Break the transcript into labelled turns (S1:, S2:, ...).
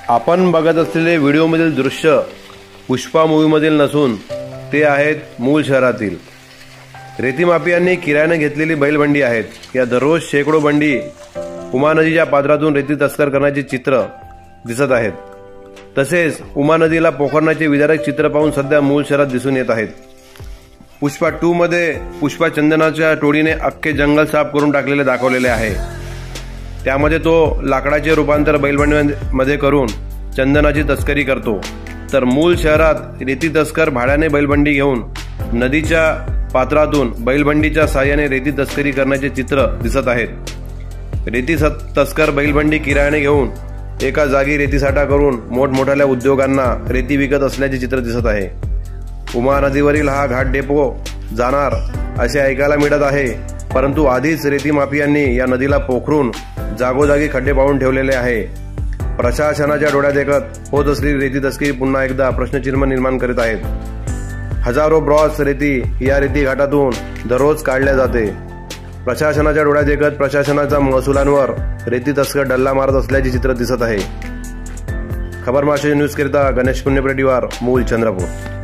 S1: आपण बघत असलेले व्हिडिओमधील दृश्य पुष्पा मूवीमधील नसून ते आहेत मूळ शहरातील। रेती माफियांनी किरायाने घेतलेली बैलबंडी आहेत। या दररोज शेकडो बंडी उमा नदीच्या पात्रातून रेती तस्कर करण्याचे चित्र दिसत आहेत। तसेच उमा नदीला पोखरण्याचे विदारक चित्र पाहून सध्या मूळ शहरात दिसून येत आहेत। पुष्पा 2 मध्ये पुष्पा चंदनाच्या टोळीने अख्खे जंगल साफ करून टाकलेले दाखवलेले आहे। त्यामध्ये तो लाकडाचे रूपांतर बैलबंडीमध्ये करून चंदनाची तस्करी करतो, तर मूळ शहरात रेती तस्कर भाड्याने बैलबंडी घेऊन नदीच्या पात्रातून बैलबंडीच्या साहाय्याने रेती तस्करी करण्याचे चित्र दिसत आहेत। रेती तस्कर बैलबंडी किरायाने घेऊन एका जागी रेतीसाठा करून मोठमोठ्या उद्योगांना रेती विकत असल्याचे चित्र दिसत आहे। उमा नदीवरील हा घाट डेपो जाणार असे ऐकायला मिळत आहे, परंतु आधीच रेती माफियांनी या नदीला पोखरून जागोजागी खड्डे पाडून ठेवलेले आहे। प्रशासनाच्या डोळ्यात देखत होत असलेली रेती तस्करी पुन्हा एकदा प्रश्नचिन्ह निर्माण करीत आहेत। हजारो ब्रॉस रेती या रेती घाटातून दररोज काढल्या जाते। प्रशासनाच्या डोळ्यात देखत प्रशासनाच्या महसुलांवर रेती तस्कर डल्ला मारत असल्याचे चित्र दिसत आहे। खबर महाराष्ट्र न्यूज करिता गणेश पुण्यप्रतिवार, मूल चंद्रपूर।